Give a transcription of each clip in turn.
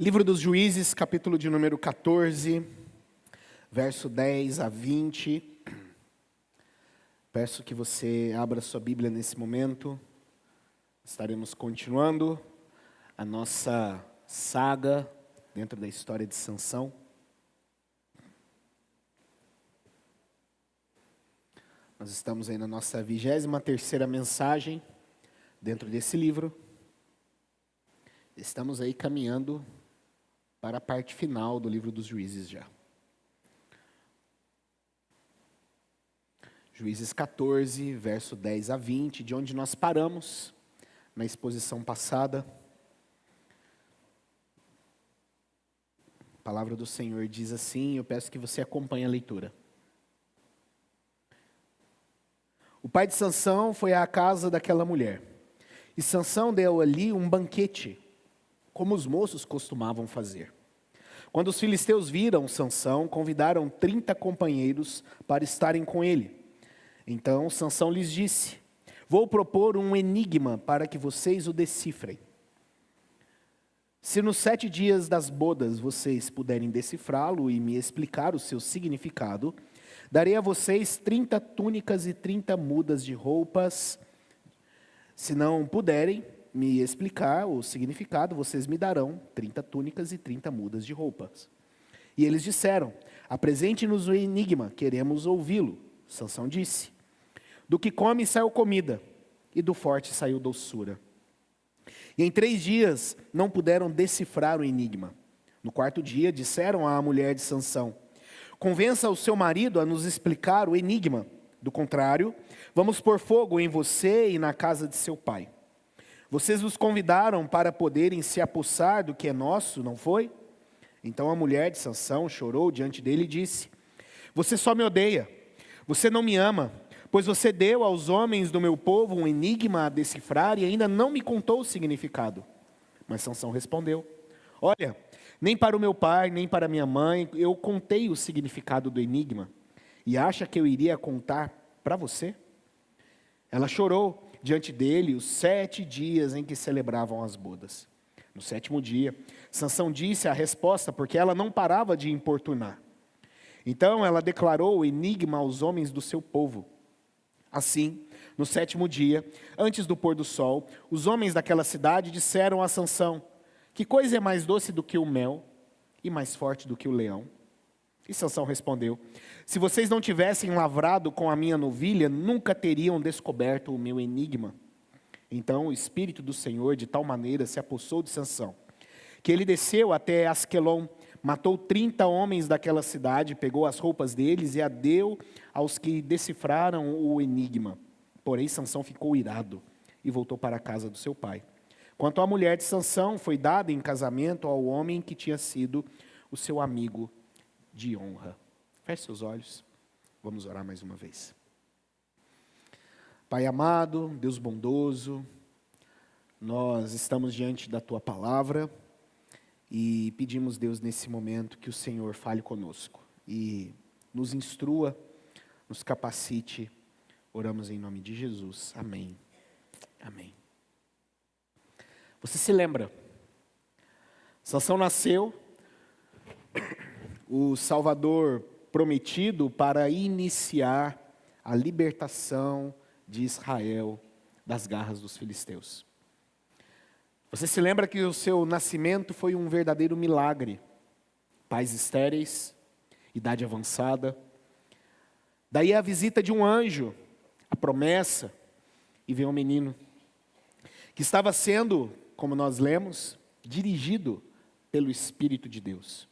Livro dos Juízes, capítulo de número 14, verso 10 a 20. Peço que você abra sua Bíblia nesse momento. Estaremos continuando a nossa saga dentro da história de Sansão. Nós estamos aí na nossa 23ª mensagem dentro desse livro. Estamos aí caminhando para a parte final do livro dos Juízes já. Juízes 14, verso 10 a 20, de onde nós paramos na exposição passada. A palavra do Senhor diz assim, eu peço que você acompanhe a leitura. O pai de Sansão foi à casa daquela mulher, e Sansão deu ali um banquete, como os moços costumavam fazer. Quando os filisteus viram Sansão, convidaram 30 companheiros para estarem com ele. Então Sansão lhes disse: vou propor um enigma para que vocês o decifrem. Se nos 7 dias das bodas vocês puderem decifrá-lo e me explicar o seu significado, darei a vocês 30 túnicas e 30 mudas de roupas. Se não puderem me explicar o significado, vocês me darão 30 túnicas e 30 mudas de roupas. E eles disseram: apresente-nos o enigma, queremos ouvi-lo. Sansão disse: do que come saiu comida, e do forte saiu doçura. E em 3 dias não puderam decifrar o enigma. No 4º dia disseram à mulher de Sansão: convença o seu marido a nos explicar o enigma. Do contrário, vamos pôr fogo em você e na casa de seu pai. Vocês nos convidaram para poderem se apossar do que é nosso, não foi? Então a mulher de Sansão chorou diante dele e disse: você só me odeia, você não me ama, pois você deu aos homens do meu povo um enigma a decifrar e ainda não me contou o significado. Mas Sansão respondeu: olha, nem para o meu pai, nem para minha mãe eu contei o significado do enigma. E acha que eu iria contar para você? Ela chorou diante dele os 7 dias em que celebravam as bodas. No 7º dia, Sansão disse a resposta, porque ela não parava de importunar. Então ela declarou o enigma aos homens do seu povo. Assim, no 7º dia, antes do pôr do sol, os homens daquela cidade disseram a Sansão: que coisa é mais doce do que o mel e mais forte do que o leão? E Sansão respondeu: se vocês não tivessem lavrado com a minha novilha, nunca teriam descoberto o meu enigma. Então o Espírito do Senhor de tal maneira se apossou de Sansão, que ele desceu até Asquelon, matou 30 homens daquela cidade, pegou as roupas deles e a deu aos que decifraram o enigma. Porém Sansão ficou irado e voltou para a casa do seu pai. Quanto à mulher de Sansão, foi dada em casamento ao homem que tinha sido o seu amigo de honra. Feche seus olhos, vamos orar mais uma vez. Pai amado, Deus bondoso, nós estamos diante da Tua palavra e pedimos, Deus, nesse momento que o Senhor fale conosco e nos instrua, nos capacite. Oramos em nome de Jesus. Amém. Amém. Você se lembra? Sansão nasceu, o Salvador prometido para iniciar a libertação de Israel das garras dos filisteus. Você se lembra que o seu nascimento foi um verdadeiro milagre. Pais estéreis, idade avançada. Daí a visita de um anjo, a promessa, e veio um menino que estava sendo, como nós lemos, dirigido pelo Espírito de Deus.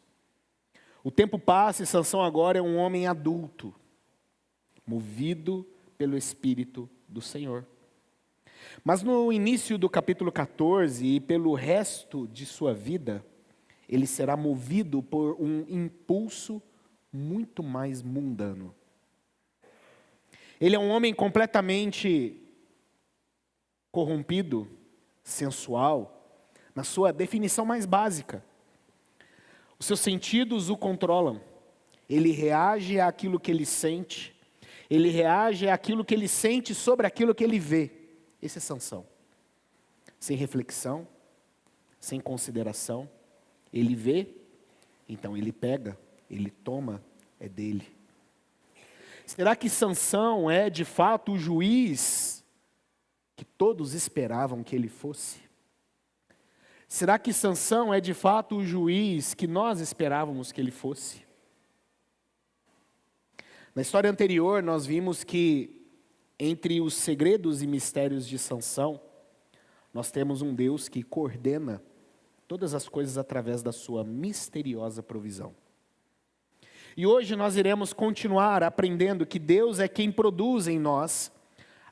O tempo passa e Sansão agora é um homem adulto, movido pelo Espírito do Senhor. Mas no início do capítulo 14 e pelo resto de sua vida, ele será movido por um impulso muito mais mundano. Ele é um homem completamente corrompido, sensual, na sua definição mais básica. Os seus sentidos o controlam. Ele reage àquilo que ele sente. Ele reage àquilo que ele sente sobre aquilo que ele vê. Esse é Sansão. Sem reflexão, sem consideração Ele vê, então ele pega, ele toma, é dele. Será que Sansão é de fato o juiz que todos esperavam que ele fosse? Será que Sansão é de fato o juiz que nós esperávamos que ele fosse? Na história anterior, nós vimos que entre os segredos e mistérios de Sansão, nós temos um Deus que coordena todas as coisas através da sua misteriosa provisão. E hoje nós iremos continuar aprendendo que Deus é quem produz em nós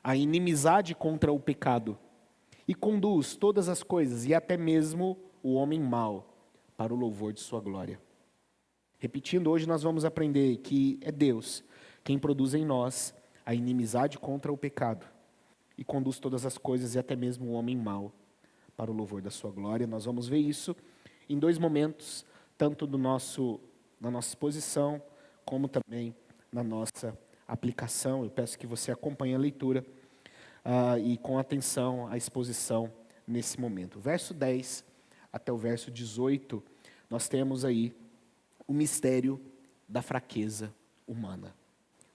a inimizade contra o pecado e conduz todas as coisas, e até mesmo o homem mau, para o louvor de sua glória. Repetindo, hoje nós vamos aprender que é Deus quem produz em nós a inimizade contra o pecado e conduz todas as coisas, e até mesmo o homem mau, para o louvor da sua glória. Nós vamos ver isso em dois momentos, tanto na nossa exposição, como também na nossa aplicação. Eu peço que você acompanhe a leitura e com atenção a exposição nesse momento. Verso 10 até o verso 18, nós temos aí o mistério da fraqueza humana.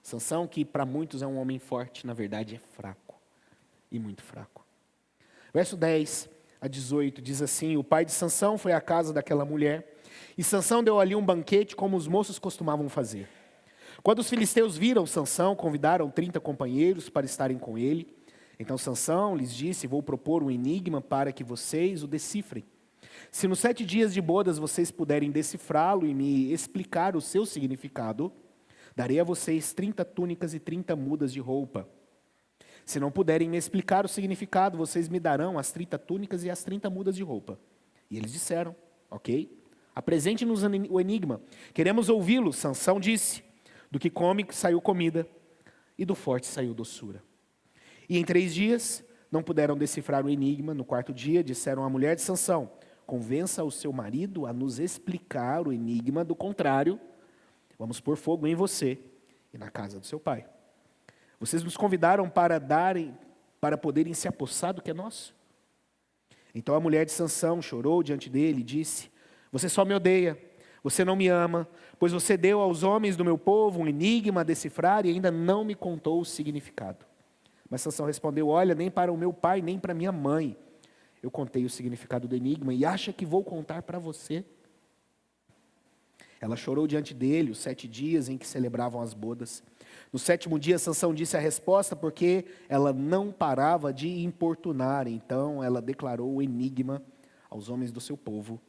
Sansão, que para muitos é um homem forte, na verdade é fraco, e muito fraco. Verso 10 a 18 diz assim: o pai de Sansão foi à casa daquela mulher, e Sansão deu ali um banquete como os moços costumavam fazer. Quando os filisteus viram Sansão, convidaram 30 companheiros para estarem com ele. Então Sansão lhes disse: vou propor um enigma para que vocês o decifrem. Se nos 7 dias de bodas vocês puderem decifrá-lo e me explicar o seu significado, darei a vocês 30 túnicas e 30 mudas de roupa. Se não puderem me explicar o significado, vocês me darão as 30 túnicas e as 30 mudas de roupa. E eles disseram: ok, apresente-nos o enigma, queremos ouvi-lo. Sansão disse: do que come saiu comida, e do forte saiu doçura. E em 3 dias não puderam decifrar o enigma. No 4º dia disseram à mulher de Sansão: convença o seu marido a nos explicar o enigma, do contrário, vamos pôr fogo em você e na casa do seu pai. Vocês nos convidaram para poderem se apossar do que é nosso? Então a mulher de Sansão chorou diante dele e disse: você só me odeia, você não me ama, pois você deu aos homens do meu povo um enigma a decifrar e ainda não me contou o significado. Mas Sansão respondeu: olha, nem para o meu pai, nem para minha mãe eu contei o significado do enigma, e acha que vou contar para você? Ela chorou diante dele os 7 dias em que celebravam as bodas. No 7º dia, Sansão disse a resposta, porque ela não parava de importunar. Então ela declarou o enigma aos homens do seu povo.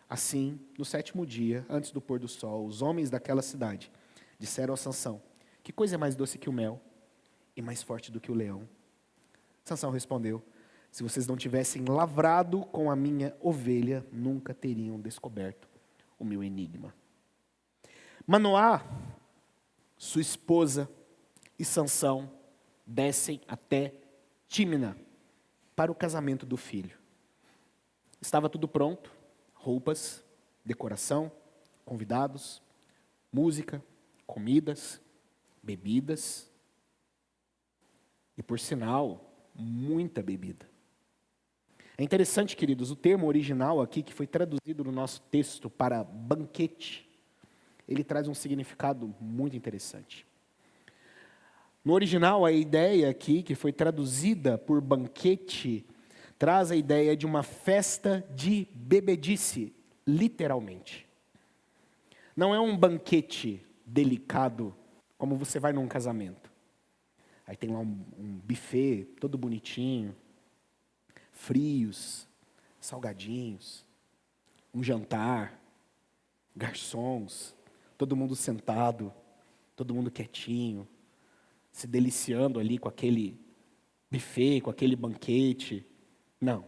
Assim, no 7º dia, antes do pôr do sol, os homens daquela cidade disseram a Sansão: que coisa é mais doce que o mel e mais forte do que o leão? Sansão respondeu: se vocês não tivessem lavrado com a minha ovelha, nunca teriam descoberto o meu enigma. Manoá, sua esposa e Sansão descem até Tímina para o casamento do filho. Estava tudo pronto: roupas, decoração, convidados, música, comidas, bebidas. E por sinal, muita bebida. É interessante, queridos, o termo original aqui, que foi traduzido no nosso texto para banquete, ele traz um significado muito interessante. No original, a ideia aqui, que foi traduzida por banquete, traz a ideia de uma festa de bebedice, literalmente. Não é um banquete delicado, como você vai num casamento. Aí tem lá um buffet todo bonitinho, frios, salgadinhos, um jantar, garçons, todo mundo sentado, todo mundo quietinho, se deliciando ali com aquele buffet, com aquele banquete. Não.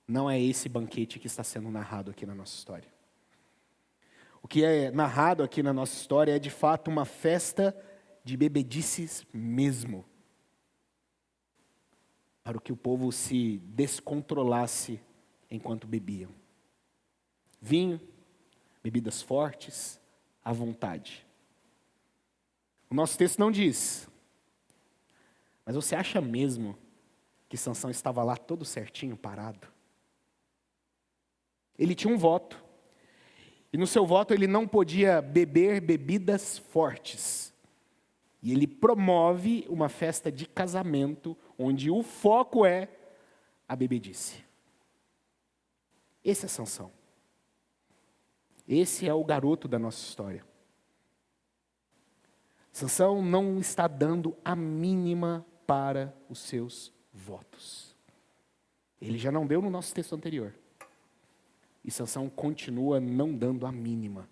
Não é esse banquete que está sendo narrado aqui na nossa história. O que é narrado aqui na nossa história é de fato uma festa de bebedices mesmo, para que o povo se descontrolasse enquanto bebiam. Vinho, bebidas fortes, à vontade. O nosso texto não diz, mas você acha mesmo que Sansão estava lá todo certinho, parado? Ele tinha um voto. E no seu voto ele não podia beber bebidas fortes. E ele promove uma festa de casamento, onde o foco é a bebedice. Esse é Sansão. Esse é o garoto da nossa história. Sansão não está dando a mínima para os seus votos. Ele já não deu no nosso texto anterior. E Sansão continua não dando a mínima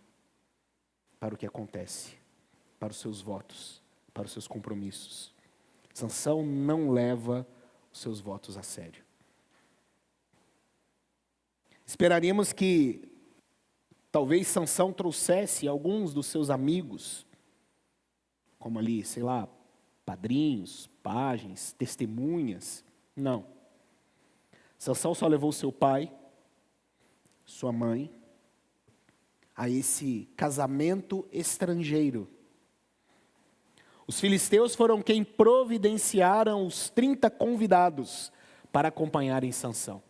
para o que acontece, para os seus votos, para os seus compromissos. Sansão não leva os seus votos a sério. Esperaríamos que talvez Sansão trouxesse alguns dos seus amigos, como ali, sei lá, padrinhos, pajens, testemunhas. Não. Sansão só levou seu pai, sua mãe, a esse casamento estrangeiro. Os filisteus foram quem providenciaram os 30 convidados para acompanharem Sansão.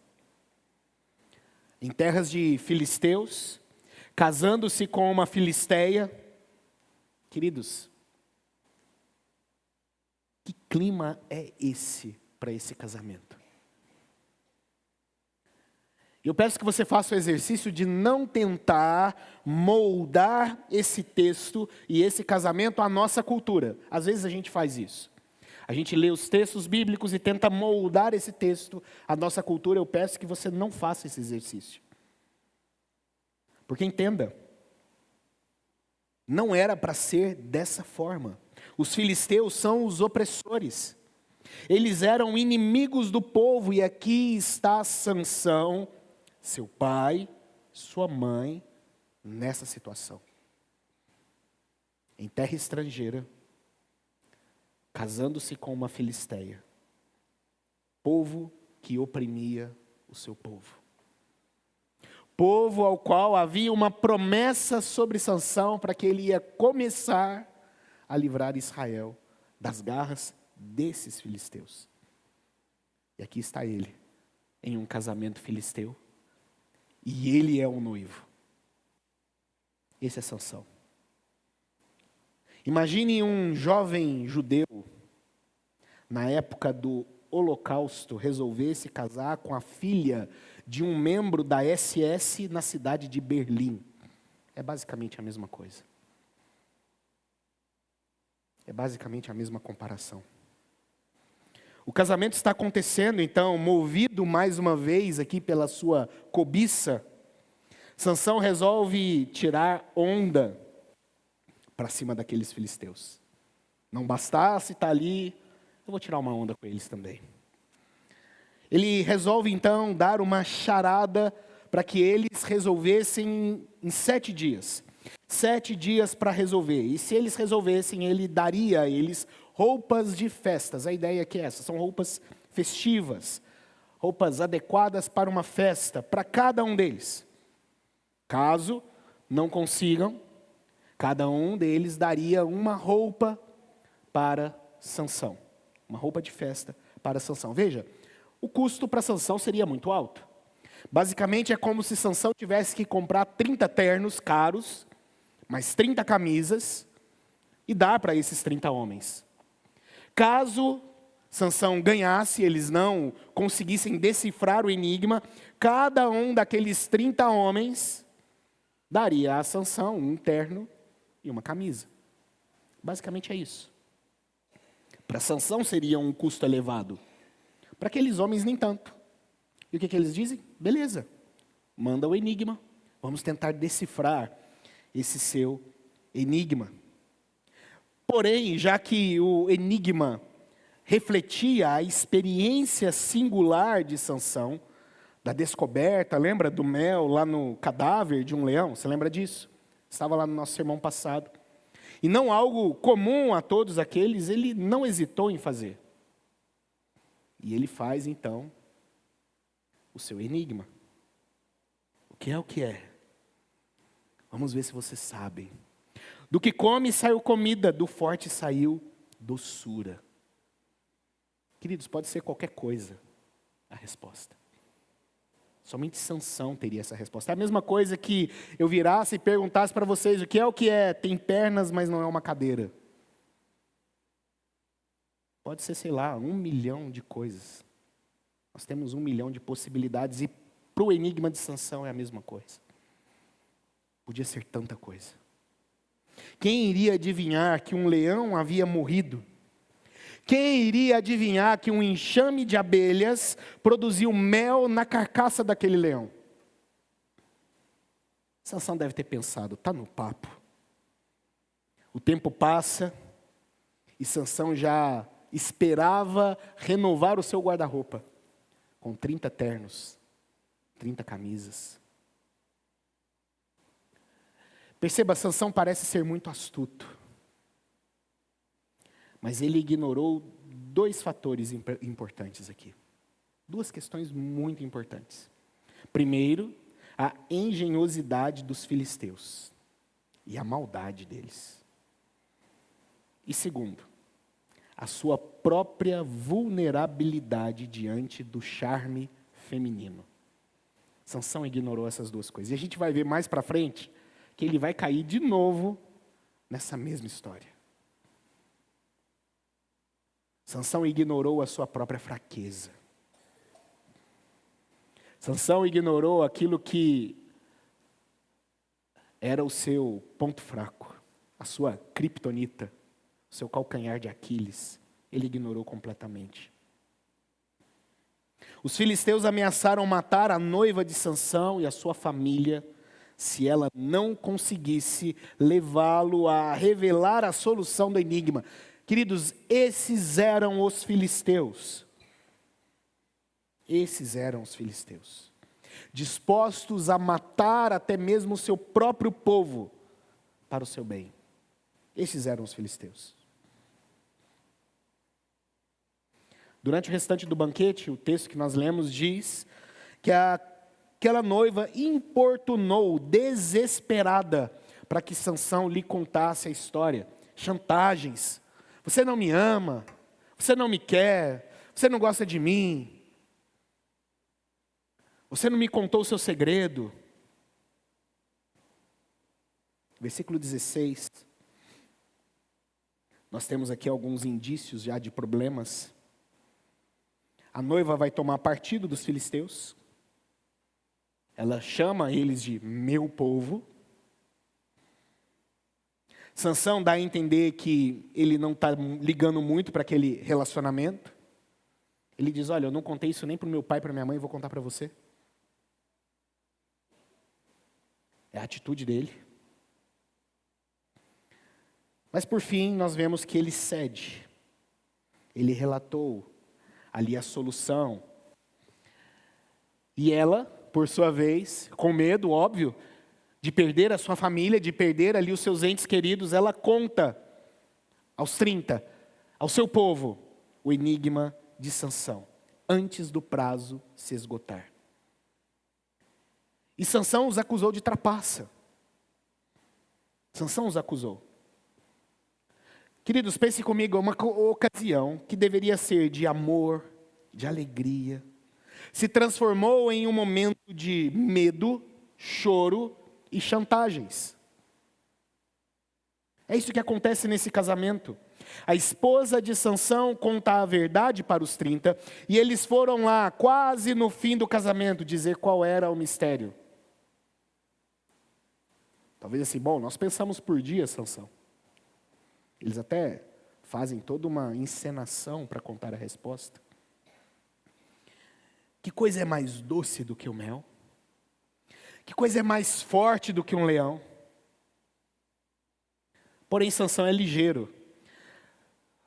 Em terras de filisteus, casando-se com uma filisteia. Queridos, que clima é esse para esse casamento? Eu peço que você faça o exercício de não tentar moldar esse texto e esse casamento à nossa cultura. Às vezes a gente faz isso. A gente lê os textos bíblicos e tenta moldar esse texto à nossa cultura. Eu peço que você não faça esse exercício. Porque entenda, não era para ser dessa forma. Os filisteus são os opressores. Eles eram inimigos do povo e aqui está Sansão, seu pai, sua mãe, nessa situação. Em terra estrangeira, casando-se com uma filisteia. Povo que oprimia o seu povo. Povo ao qual havia uma promessa sobre Sansão para que ele ia começar a livrar Israel das garras desses filisteus. E aqui está ele, em um casamento filisteu. E ele é o noivo. Esse é Sansão. Imagine um jovem judeu, na época do Holocausto, resolver se casar com a filha de um membro da SS na cidade de Berlim. É basicamente a mesma coisa. É basicamente a mesma comparação. O casamento está acontecendo, então, movido mais uma vez aqui pela sua cobiça, Sansão resolve tirar onda para cima daqueles filisteus. Não bastasse estar ali, eu vou tirar uma onda com eles também. Ele resolve então dar uma charada para que eles resolvessem em 7 dias. 7 dias para resolver. E se eles resolvessem, ele daria a eles roupas de festas. A ideia aqui é essa, são roupas festivas. Roupas adequadas para uma festa, para cada um deles. Caso não consigam, cada um deles daria uma roupa para Sansão. Uma roupa de festa para Sansão. Veja, o custo para Sansão seria muito alto. Basicamente é como se Sansão tivesse que comprar 30 ternos caros, mais 30 camisas, e dar para esses 30 homens. Caso Sansão ganhasse, eles não conseguissem decifrar o enigma, cada um daqueles 30 homens daria a Sansão um terno e uma camisa. Basicamente é isso. Para Sansão seria um custo elevado. Para aqueles homens nem tanto. E o que eles dizem? Beleza, manda o enigma. Vamos tentar decifrar esse seu enigma. Porém, já que o enigma refletia a experiência singular de Sansão, da descoberta, lembra do mel lá no cadáver de um leão? Você lembra disso? Estava lá no nosso sermão passado. E não algo comum a todos aqueles, ele não hesitou em fazer. E ele faz, então, o seu enigma. O que é o que é? Vamos ver se vocês sabem. Do que come saiu comida, do forte saiu doçura. Queridos, pode ser qualquer coisa a resposta. Somente Sansão teria essa resposta. É a mesma coisa que eu virasse e perguntasse para vocês o que é tem pernas, mas não é uma cadeira. Pode ser, sei lá, 1 milhão de coisas. Nós temos 1 milhão de possibilidades e para o enigma de Sansão é a mesma coisa. Podia ser tanta coisa. Quem iria adivinhar que um leão havia morrido? Quem iria adivinhar que um enxame de abelhas produziu mel na carcaça daquele leão? Sansão deve ter pensado, está no papo. O tempo passa e Sansão já esperava renovar o seu guarda-roupa com 30 ternos, 30 camisas. Perceba, Sansão parece ser muito astuto. Mas ele ignorou 2 fatores importantes aqui. 2 questões muito importantes. Primeiro, a engenhosidade dos filisteus e a maldade deles. E segundo, a sua própria vulnerabilidade diante do charme feminino. Sansão ignorou essas 2 coisas. E a gente vai ver mais para frente que ele vai cair de novo nessa mesma história. Sansão ignorou a sua própria fraqueza. Sansão ignorou aquilo que era o seu ponto fraco, a sua criptonita, o seu calcanhar de Aquiles. Ele ignorou completamente. Os filisteus ameaçaram matar a noiva de Sansão e a sua família se ela não conseguisse levá-lo a revelar a solução do enigma. Queridos, esses eram os filisteus. Esses eram os filisteus. Dispostos a matar até mesmo o seu próprio povo para o seu bem. Esses eram os filisteus. Durante o restante do banquete, o texto que nós lemos diz que aquela noiva importunou, desesperada, para que Sansão lhe contasse a história. Chantagens. Você não me ama, você não me quer, você não gosta de mim, você não me contou o seu segredo. Versículo 16. Nós temos aqui alguns indícios já de problemas. A noiva vai tomar partido dos filisteus. Ela chama eles de meu povo. Sansão dá a entender que ele não está ligando muito para aquele relacionamento. Ele diz, olha, eu não contei isso nem para o meu pai e para minha mãe, vou contar para você. É a atitude dele. Mas por fim, nós vemos que ele cede. Ele relatou ali a solução. E ela, por sua vez, com medo, óbvio, de perder a sua família, de perder ali os seus entes queridos, ela conta aos 30, ao seu povo, o enigma de Sansão, antes do prazo se esgotar. E Sansão os acusou de trapaça. Sansão os acusou. Queridos, pense comigo, é uma ocasião que deveria ser de amor, de alegria, se transformou em um momento de medo, choro e chantagens. É isso que acontece nesse casamento. A esposa de Sansão conta a verdade para os 30, e eles foram lá, quase no fim do casamento, dizer qual era o mistério. Talvez assim, bom, nós pensamos por dia, Sansão. Eles até fazem toda uma encenação para contar a resposta. Que coisa é mais doce do que o mel? Que coisa é mais forte do que um leão? Porém, Sansão é ligeiro.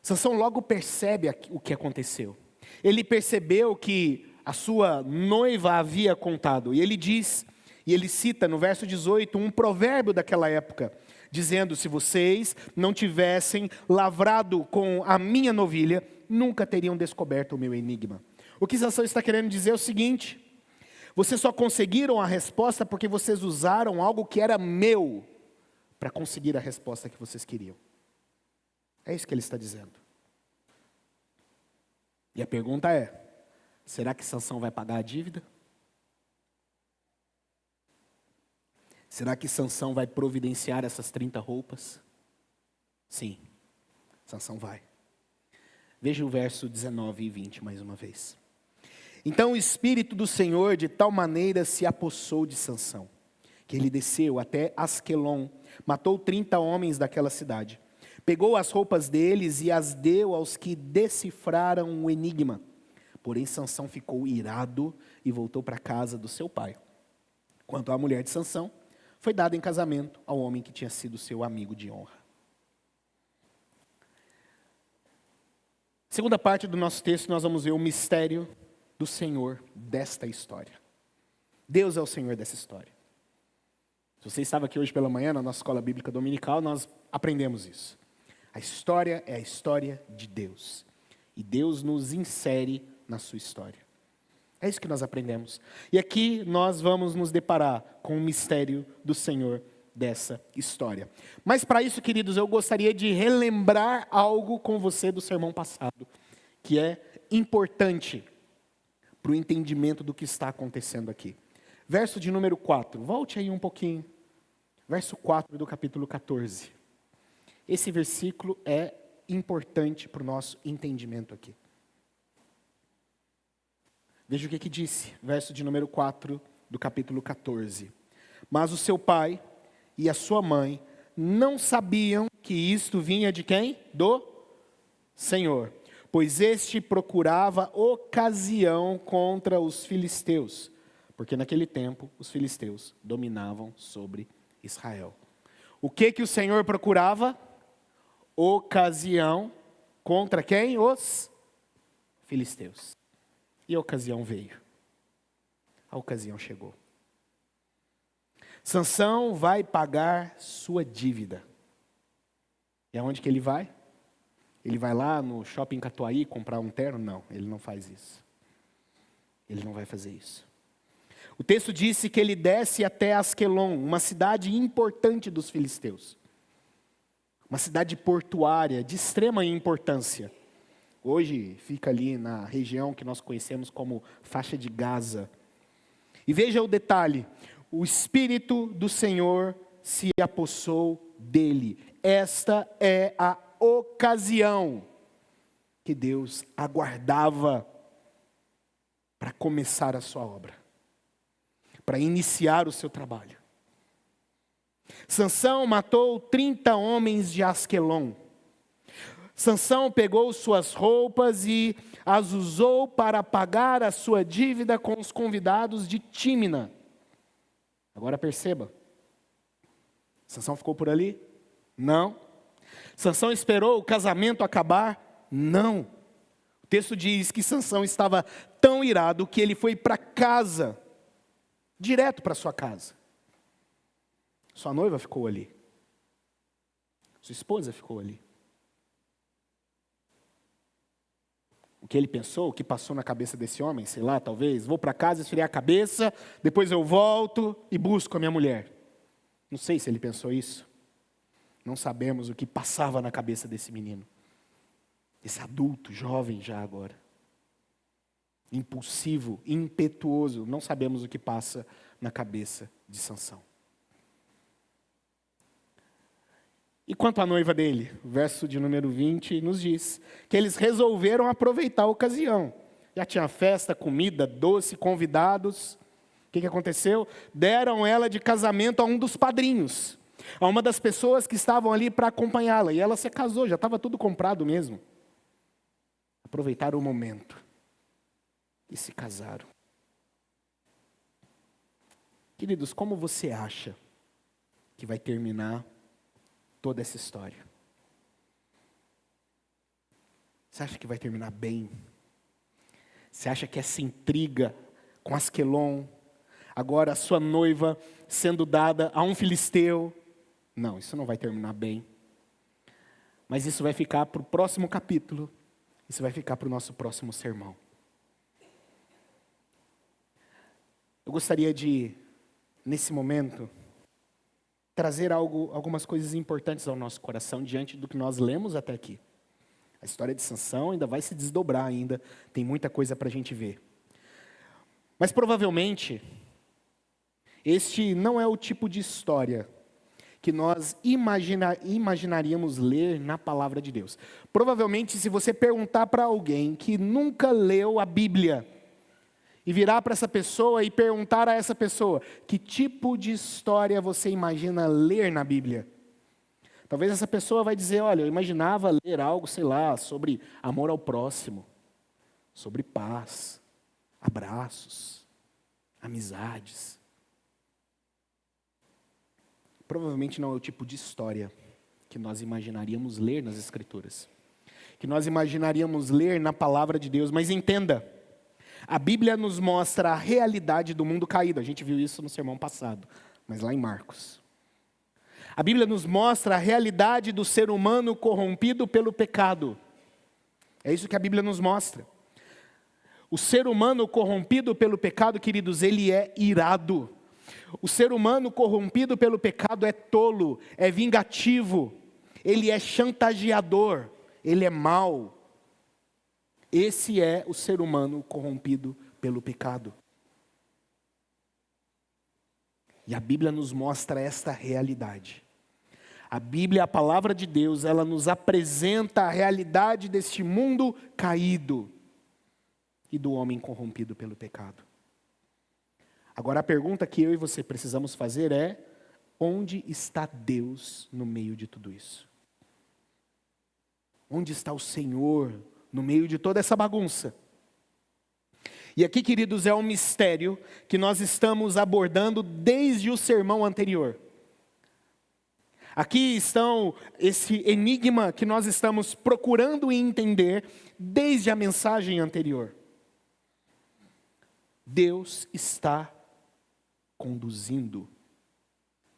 Sansão logo percebe o que aconteceu. Ele percebeu que a sua noiva havia contado. E ele diz, e ele cita no verso 18, um provérbio daquela época, dizendo, se vocês não tivessem lavrado com a minha novilha, nunca teriam descoberto o meu enigma. O que Sansão está querendo dizer é o seguinte: vocês só conseguiram a resposta porque vocês usaram algo que era meu para conseguir a resposta que vocês queriam. É isso que ele está dizendo. E a pergunta é, será que Sansão vai pagar a dívida? Será que Sansão vai providenciar essas 30 roupas? Sim, Sansão vai. Veja o verso 19 e 20 mais uma vez. Então o Espírito do Senhor de tal maneira se apossou de Sansão, que ele desceu até Asquelon, matou 30 homens daquela cidade. Pegou as roupas deles e as deu aos que decifraram o enigma. Porém Sansão ficou irado e voltou para a casa do seu pai. Quanto à mulher de Sansão, foi dada em casamento ao homem que tinha sido seu amigo de honra. Segunda parte do nosso texto, nós vamos ver o mistério do Senhor desta história. Deus é o Senhor dessa história. Se você estava aqui hoje pela manhã, na nossa escola bíblica dominical, nós aprendemos isso. A história é a história de Deus. E Deus nos insere na sua história. É isso que nós aprendemos. E aqui nós vamos nos deparar com o mistério do Senhor dessa história. Mas para isso, queridos, eu gostaria de relembrar algo com você do sermão passado, que é importante para o entendimento do que está acontecendo aqui. Verso de número 4, volte aí um pouquinho. Verso 4 do capítulo 14. Esse versículo é importante para o nosso entendimento aqui. Veja o que disse, verso de número 4 do capítulo 14. Mas o seu pai e a sua mãe não sabiam que isto vinha de quem? Do Senhor. Pois este procurava ocasião contra os filisteus. Porque naquele tempo os filisteus dominavam sobre Israel. O que o Senhor procurava? Ocasião contra quem? Os filisteus. E a ocasião veio. A ocasião chegou. Sansão vai pagar sua dívida. E aonde que ele vai? Ele vai lá no shopping Catuaí comprar um terno? Não, ele não faz isso. Ele não vai fazer isso. O texto disse que ele desce até Asquelon, uma cidade importante dos filisteus. Uma cidade portuária de extrema importância. Hoje fica ali na região que nós conhecemos como faixa de Gaza. E veja o detalhe, o Espírito do Senhor se apossou dele. Esta é a ocasião que Deus aguardava para começar a sua obra, para iniciar o seu trabalho. Sansão matou 30 homens de Asquelon. Sansão pegou suas roupas e as usou para pagar a sua dívida com os convidados de Tímina. Agora perceba, Sansão ficou por ali? Não. Sansão esperou o casamento acabar? Não. O texto diz que Sansão estava tão irado que ele foi para casa, direto para sua casa. Sua noiva ficou ali. Sua esposa ficou ali. O que ele pensou, o que passou na cabeça desse homem, sei lá, talvez, vou para casa esfriar a cabeça, depois eu volto e busco a minha mulher. Não sei se ele pensou isso. Não sabemos o que passava na cabeça desse menino. Esse adulto, jovem já agora. Impulsivo, impetuoso, não sabemos o que passa na cabeça de Sansão. E quanto à noiva dele, o verso de número 20 nos diz que eles resolveram aproveitar a ocasião. Já tinha festa, comida, doce, convidados. O que aconteceu? Deram ela de casamento a um dos padrinhos, a uma das pessoas que estavam ali para acompanhá-la. E ela se casou, já estava tudo comprado mesmo. Aproveitaram o momento e se casaram. Queridos, como você acha que vai terminar toda essa história? Você acha que vai terminar bem? Você acha que essa intriga com Asquelon, agora a sua noiva sendo dada a um filisteu? Não, isso não vai terminar bem. Mas isso vai ficar para o próximo capítulo. Isso vai ficar para o nosso próximo sermão. Eu gostaria de, nesse momento, trazer algumas coisas importantes ao nosso coração diante do que nós lemos até aqui. A história de Sansão ainda vai se desdobrar ainda, tem muita coisa para a gente ver. Mas provavelmente, Este não é o tipo de história que nós imaginaríamos ler na palavra de Deus. Provavelmente, se você perguntar para alguém que nunca leu a Bíblia, e virar para essa pessoa e perguntar a essa pessoa, que tipo de história você imagina ler na Bíblia? Talvez essa pessoa vai dizer, olha, eu imaginava ler algo, sei lá, sobre amor ao próximo, sobre paz, abraços, amizades. Provavelmente não é o tipo de história que nós imaginaríamos ler nas Escrituras, que nós imaginaríamos ler na palavra de Deus, mas entenda, a Bíblia nos mostra a realidade do mundo caído. A gente viu isso no sermão passado, mas lá em Marcos. A Bíblia nos mostra a realidade do ser humano corrompido pelo pecado. É isso que a Bíblia nos mostra. O ser humano corrompido pelo pecado, queridos, ele é irado. O ser humano corrompido pelo pecado é tolo, é vingativo, ele é chantageador, ele é mau. Esse é o ser humano corrompido pelo pecado. E a Bíblia nos mostra esta realidade. A Bíblia, a palavra de Deus, ela nos apresenta a realidade deste mundo caído e do homem corrompido pelo pecado. Agora a pergunta que eu e você precisamos fazer é: onde está Deus no meio de tudo isso? Onde está o Senhor no meio de toda essa bagunça? E aqui, queridos, é um mistério que nós estamos abordando desde o sermão anterior. Aqui estão esse enigma que nós estamos procurando entender desde a mensagem anterior. Deus está conduzindo,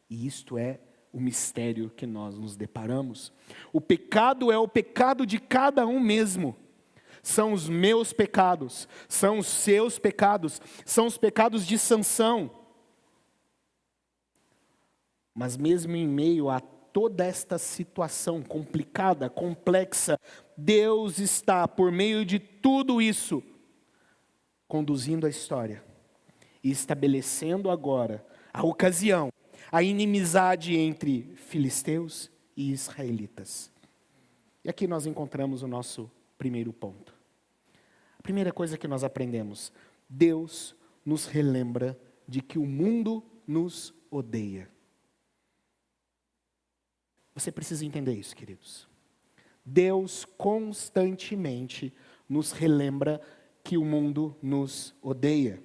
e isto é o mistério que nós nos deparamos. O pecado é o pecado de cada um mesmo. São os meus pecados, são os seus pecados, são os pecados de Sansão. Mas mesmo em meio a toda esta situação complicada, complexa, Deus está, por meio de tudo isso, conduzindo a história e estabelecendo agora a ocasião, a inimizade entre filisteus e israelitas. E aqui nós encontramos o nosso primeiro ponto. A primeira coisa que nós aprendemos: Deus nos relembra de que o mundo nos odeia. Você precisa entender isso, queridos. Deus constantemente nos relembra que o mundo nos odeia.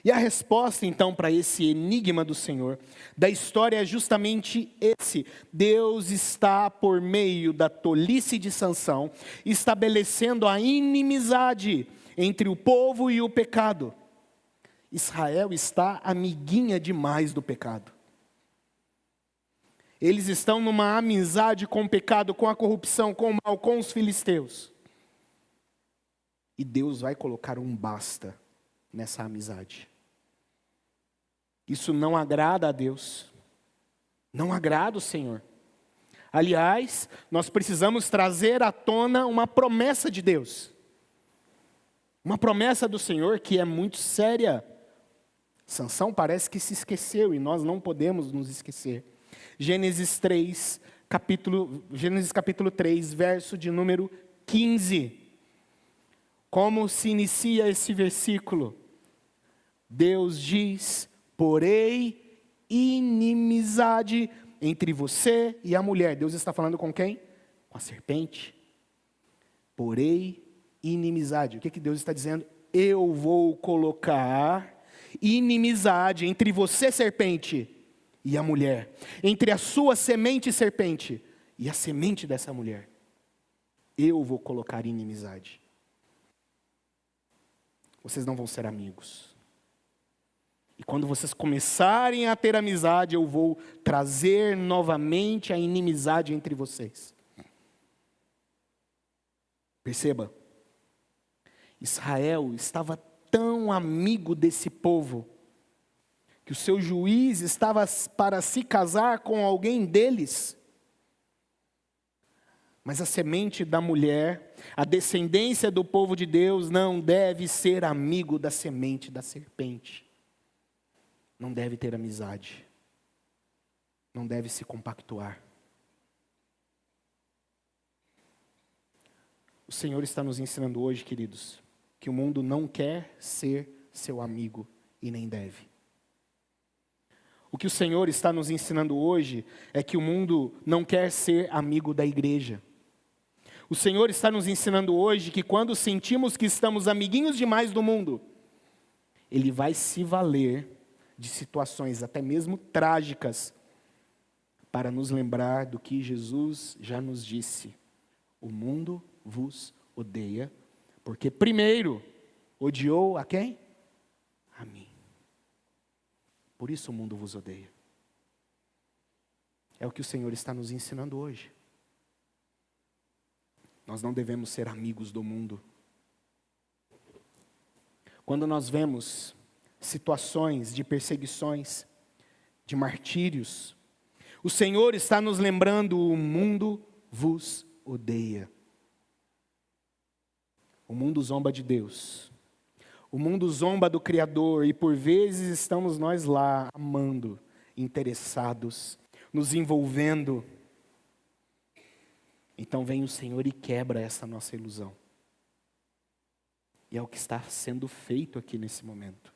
E a resposta, então, para esse enigma do Senhor, da história é justamente esse: Deus está, por meio da tolice de Sansão, estabelecendo a inimizade entre o povo e o pecado. Israel está amiguinha demais do pecado. Eles estão numa amizade com o pecado, com a corrupção, com o mal, com os filisteus. E Deus vai colocar um basta nessa amizade. Isso não agrada a Deus, não agrada o Senhor. Aliás, nós precisamos trazer à tona uma promessa de Deus. Uma promessa do Senhor que é muito séria. Sansão parece que se esqueceu e nós não podemos nos esquecer. Gênesis capítulo 3, verso de número 15. Como se inicia esse versículo? Deus diz: porém inimizade entre você e a mulher. Deus está falando com quem? Com a serpente. Porém inimizade. O que Deus está dizendo? Eu vou colocar inimizade entre você, serpente, e a mulher. Entre a sua semente, serpente, e a semente dessa mulher. Eu vou colocar inimizade. Vocês não vão ser amigos. E quando vocês começarem a ter amizade, eu vou trazer novamente a inimizade entre vocês. Perceba, Israel estava tão amigo desse povo, que o seu juiz estava para se casar com alguém deles. Mas a semente da mulher, a descendência do povo de Deus, não deve ser amigo da semente da serpente. não deve ter amizade, não deve se compactuar. O Senhor está nos ensinando hoje, queridos, que o mundo não quer ser seu amigo e nem deve. O que o Senhor está nos ensinando hoje é que o mundo não quer ser amigo da igreja. O Senhor está nos ensinando hoje que quando sentimos que estamos amiguinhos demais do mundo, Ele vai se valer de situações até mesmo trágicas para nos lembrar do que Jesus já nos disse. O mundo vos odeia, porque primeiro odiou a quem? A mim. Por isso o mundo vos odeia. É o que o Senhor está nos ensinando hoje. Nós não devemos ser amigos do mundo. Quando nós vemos situações de perseguições, de martírios, o Senhor está nos lembrando: o mundo vos odeia. O mundo zomba de Deus. O mundo zomba do Criador e por vezes estamos nós lá, amando, interessados, nos envolvendo. Então vem o Senhor e quebra essa nossa ilusão. E é o que está sendo feito aqui nesse momento.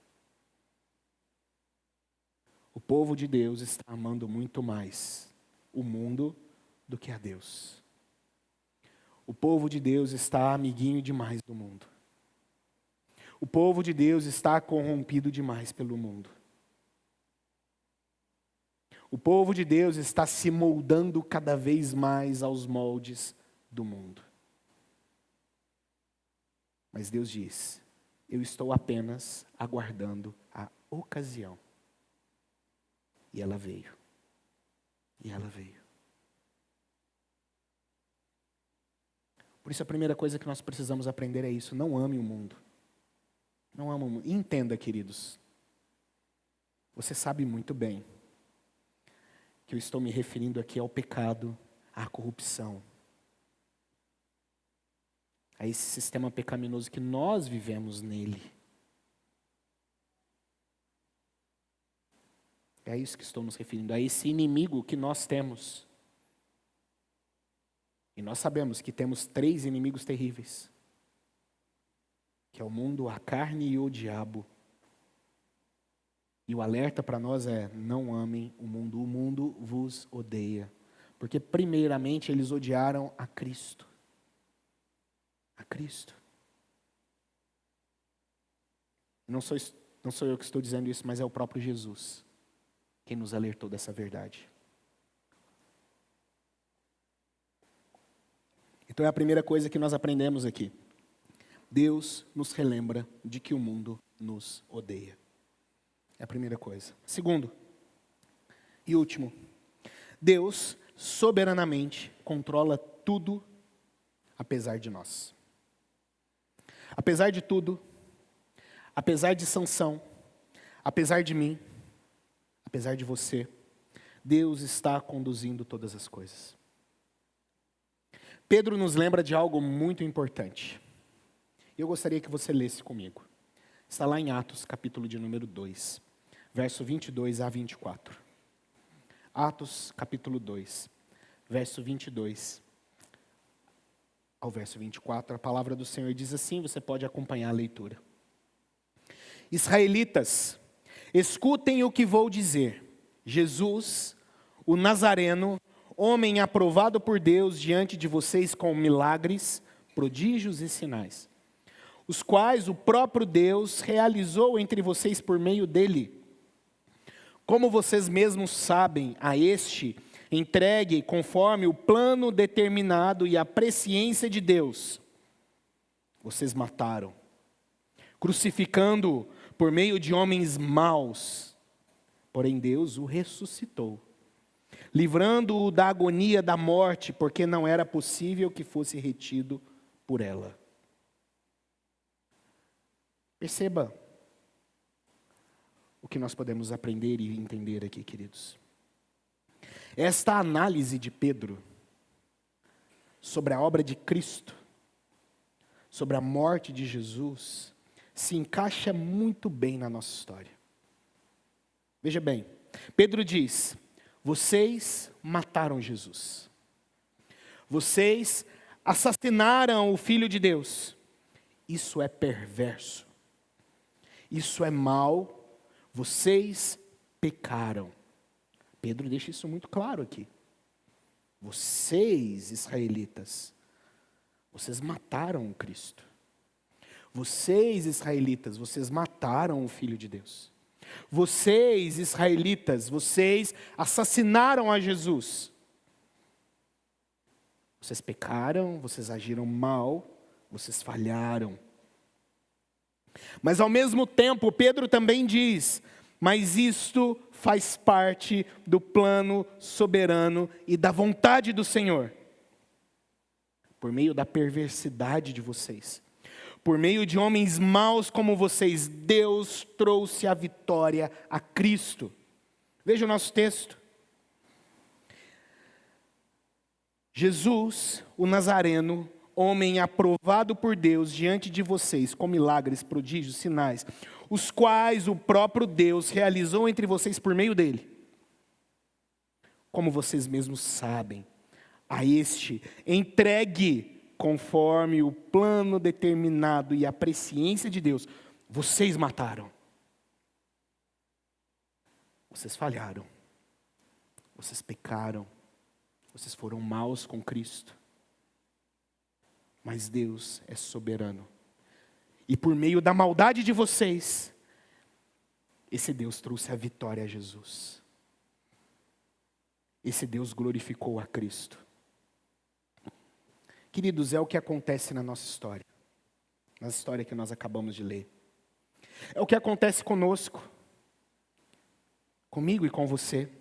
O povo de Deus está amando muito mais o mundo do que a Deus. O povo de Deus está amiguinho demais do mundo. O povo de Deus está corrompido demais pelo mundo. O povo de Deus está se moldando cada vez mais aos moldes do mundo. Mas Deus diz: eu estou apenas aguardando a ocasião. E ela veio. E ela veio. Por isso a primeira coisa que nós precisamos aprender é isso: não ame o mundo. Não ame o mundo. E entenda, queridos, você sabe muito bem que eu estou me referindo aqui ao pecado, à corrupção, a esse sistema pecaminoso que nós vivemos nele. É a isso que estou nos referindo, a esse inimigo que nós temos. E nós sabemos que temos 3 inimigos terríveis, que é o mundo, a carne e o diabo. E o alerta para nós é: não amem o mundo vos odeia. Porque primeiramente eles odiaram a Cristo. A Cristo. Não sou eu que estou dizendo isso, mas é o próprio Jesus quem nos alertou dessa verdade. Então é a primeira coisa que nós aprendemos aqui. Deus nos relembra de que o mundo nos odeia. É a primeira coisa. Segundo e último, Deus soberanamente controla tudo apesar de nós. Apesar de tudo, apesar de Sansão, apesar de mim, apesar de você, Deus está conduzindo todas as coisas. Pedro nos lembra de algo muito importante. Eu gostaria que você lesse comigo. Está lá em Atos, capítulo de número 2, verso 22 a 24. Atos, capítulo 2, verso 22 ao verso 24. A palavra do Senhor diz assim, você pode acompanhar a leitura. Israelitas, escutem o que vou dizer. Jesus, o Nazareno, homem aprovado por Deus diante de vocês com milagres, prodígios e sinais, os quais o próprio Deus realizou entre vocês por meio dele. Como vocês mesmos sabem, a este entregue conforme o plano determinado e a presciência de Deus, vocês mataram, crucificando-o por meio de homens maus, porém Deus o ressuscitou, livrando-o da agonia da morte, porque não era possível que fosse retido por ela. Perceba o que nós podemos aprender e entender aqui, queridos. Esta análise de Pedro sobre a obra de Cristo, sobre a morte de Jesus, se encaixa muito bem na nossa história. Veja bem, Pedro diz: vocês mataram Jesus. Vocês assassinaram o Filho de Deus. Isso é perverso. Isso é mal. Vocês pecaram. Pedro deixa isso muito claro aqui. Vocês, israelitas, vocês mataram o Cristo. Vocês, israelitas, vocês mataram o Filho de Deus. Vocês, israelitas, vocês assassinaram a Jesus. Vocês pecaram, vocês agiram mal, vocês falharam. Mas ao mesmo tempo, Pedro também diz: mas isto faz parte do plano soberano e da vontade do Senhor. Por meio da perversidade de vocês, por meio de homens maus como vocês, Deus trouxe a vitória a Cristo. Veja o nosso texto. Jesus, o Nazareno, homem aprovado por Deus diante de vocês com milagres, prodígios, sinais, os quais o próprio Deus realizou entre vocês por meio dele. Como vocês mesmos sabem, a este entregue conforme o plano determinado e a presciência de Deus, vocês mataram. Vocês falharam. Vocês pecaram. Vocês foram maus com Cristo. Mas Deus é soberano. E por meio da maldade de vocês, esse Deus trouxe a vitória a Jesus. Esse Deus glorificou a Cristo. Queridos, é o que acontece na nossa história. Na história que nós acabamos de ler. É o que acontece conosco. Comigo e com você.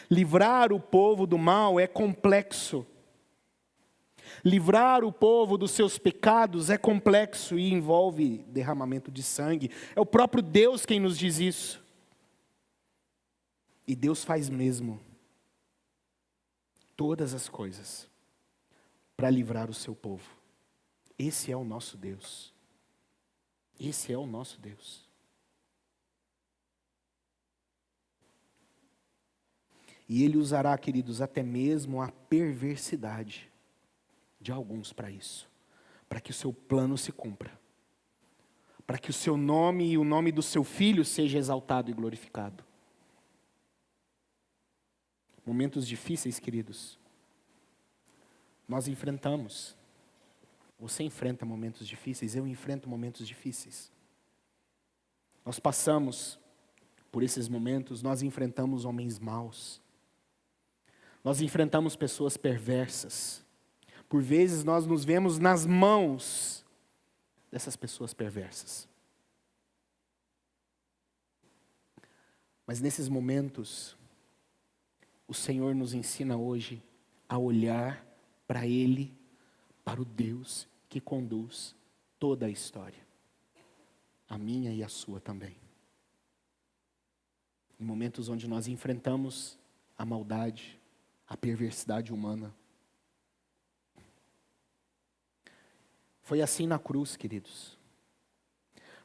Livrar o povo do mal é complexo. Livrar o povo dos seus pecados é complexo e envolve derramamento de sangue. É o próprio Deus quem nos diz isso. E Deus faz mesmo todas as coisas para livrar o seu povo. Esse é o nosso Deus. Esse é o nosso Deus. E Ele usará, queridos, até mesmo a perversidade de alguns para isso. Para que o seu plano se cumpra. Para que o seu nome e o nome do seu filho seja exaltado e glorificado. Momentos difíceis, queridos, nós enfrentamos. Você enfrenta momentos difíceis, eu enfrento momentos difíceis. Nós passamos por esses momentos, nós enfrentamos homens maus. Nós enfrentamos pessoas perversas. Por vezes nós nos vemos nas mãos dessas pessoas perversas. Mas nesses momentos, o Senhor nos ensina hoje a olhar para Ele, para o Deus que conduz toda a história. A minha e a sua também. Em momentos onde nós enfrentamos a maldade, a perversidade humana. Foi assim na cruz, queridos.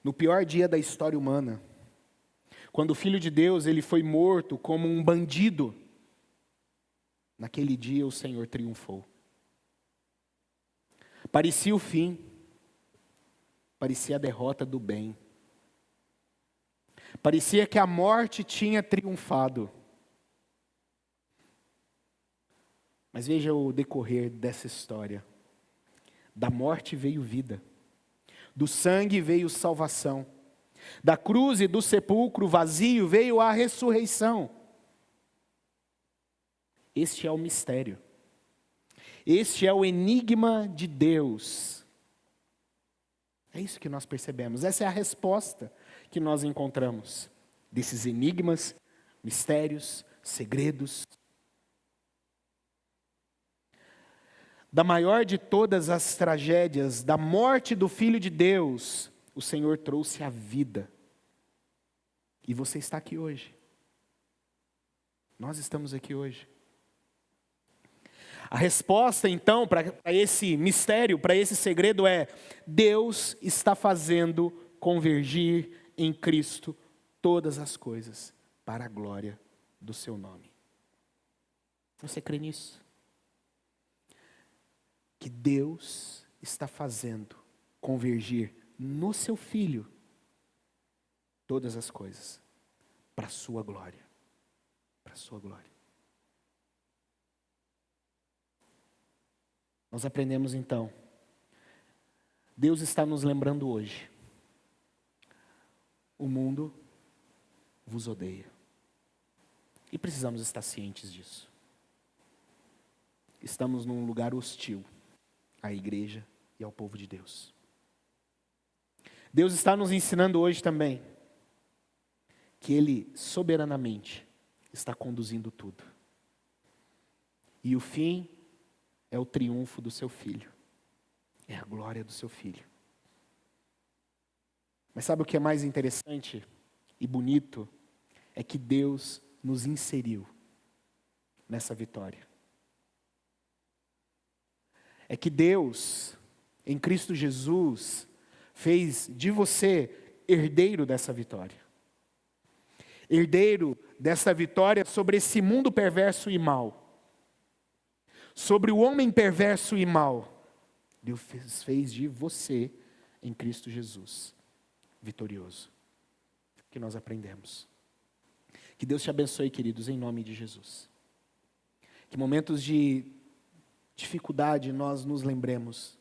No pior dia da história humana, quando o Filho de Deus ele foi morto como um bandido, naquele dia o Senhor triunfou. Parecia o fim, parecia a derrota do bem. Parecia que a morte tinha triunfado. Mas veja o decorrer dessa história. Da morte veio vida. Do sangue veio salvação. Da cruz e do sepulcro vazio veio a ressurreição. Este é o mistério. Este é o enigma de Deus. É isso que nós percebemos. Essa é a resposta que nós encontramos. Desses enigmas, mistérios, segredos. Da maior de todas as tragédias, da morte do Filho de Deus, o Senhor trouxe a vida. E você está aqui hoje. Nós estamos aqui hoje. A resposta, então, para esse mistério, para esse segredo é: Deus está fazendo convergir em Cristo todas as coisas para a glória do seu nome. Você crê nisso? Que Deus está fazendo convergir no seu Filho todas as coisas para a sua glória. Para a sua glória. Nós aprendemos então, Deus está nos lembrando hoje, o mundo vos odeia. E precisamos estar cientes disso. Estamos num lugar hostil à igreja e ao povo de Deus. Deus está nos ensinando hoje também que Ele soberanamente está conduzindo tudo. E o fim é o triunfo do seu Filho. É a glória do seu Filho. Mas sabe o que é mais interessante e bonito? É que Deus nos inseriu nessa vitória. É que Deus, em Cristo Jesus, fez de você herdeiro dessa vitória. Herdeiro dessa vitória sobre esse mundo perverso e mau. Sobre o homem perverso e mau. Deus fez de você, em Cristo Jesus, vitorioso. Que nós aprendemos. Que Deus te abençoe, queridos, em nome de Jesus. Que momentos de dificuldade nós nos lembremos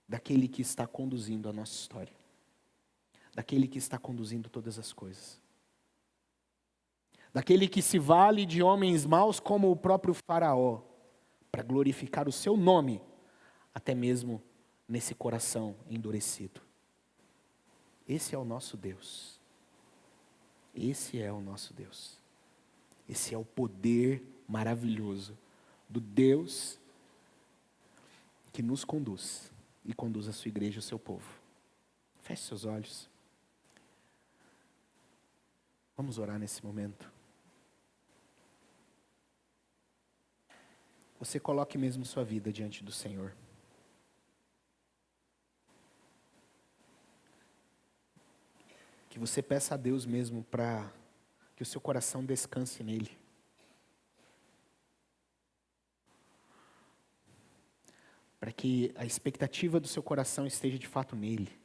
daquele que está conduzindo a nossa história. Daquele que está conduzindo todas as coisas. Daquele que se vale de homens maus como o próprio Faraó, para glorificar o seu nome, até mesmo nesse coração endurecido. Esse é o nosso Deus. Esse é o nosso Deus. Esse é o poder maravilhoso do Deus que nos conduz e conduz a sua igreja e o seu povo. Feche seus olhos. Vamos orar nesse momento. Você coloque mesmo sua vida diante do Senhor. Que você peça a Deus mesmo para que o seu coração descanse nele. Para que a expectativa do seu coração esteja de fato nele.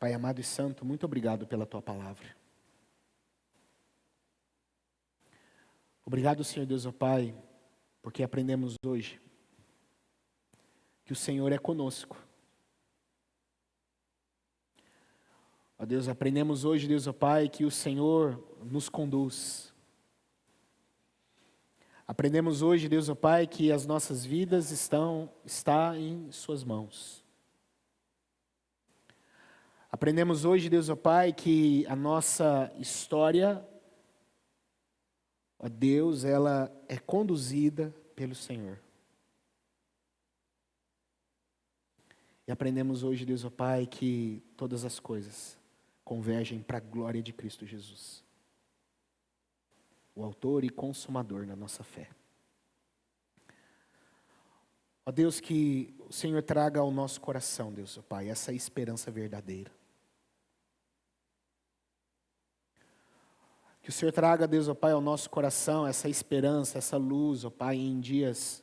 Pai amado e santo, muito obrigado pela tua palavra. Obrigado, Senhor Deus, ó Pai, porque aprendemos hoje que o Senhor é conosco. Ó Deus, aprendemos hoje, Deus, ó Pai, que o Senhor nos conduz. Aprendemos hoje, Deus, ó Pai, que as nossas vidas está em suas mãos. Aprendemos hoje, Deus, ó Pai, que a nossa história, ó Deus, ela é conduzida pelo Senhor. E aprendemos hoje, Deus, ó Pai, que todas as coisas convergem para a glória de Cristo Jesus, o autor e consumador da nossa fé. Ó Deus, que o Senhor traga ao nosso coração, Deus, ó Pai, essa esperança verdadeira. Que o Senhor traga, Deus, ó Pai, ao nosso coração essa esperança, essa luz, ó Pai, em dias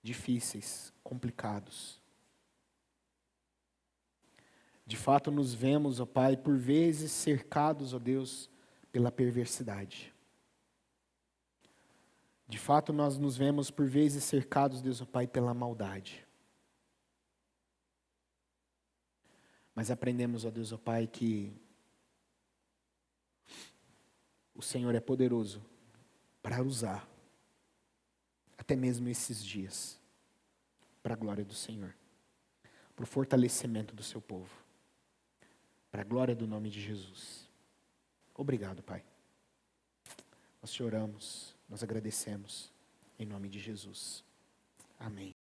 difíceis, complicados. De fato, nos vemos, ó Pai, por vezes cercados, ó Deus, pela perversidade. De fato, nós nos vemos por vezes cercados, Deus, ó Pai, pela maldade. Mas aprendemos, ó Deus, ó Pai, que o Senhor é poderoso para usar até mesmo esses dias para a glória do Senhor, para o fortalecimento do seu povo, para a glória do nome de Jesus. Obrigado, Pai. Nós te oramos, nós agradecemos, em nome de Jesus. Amém.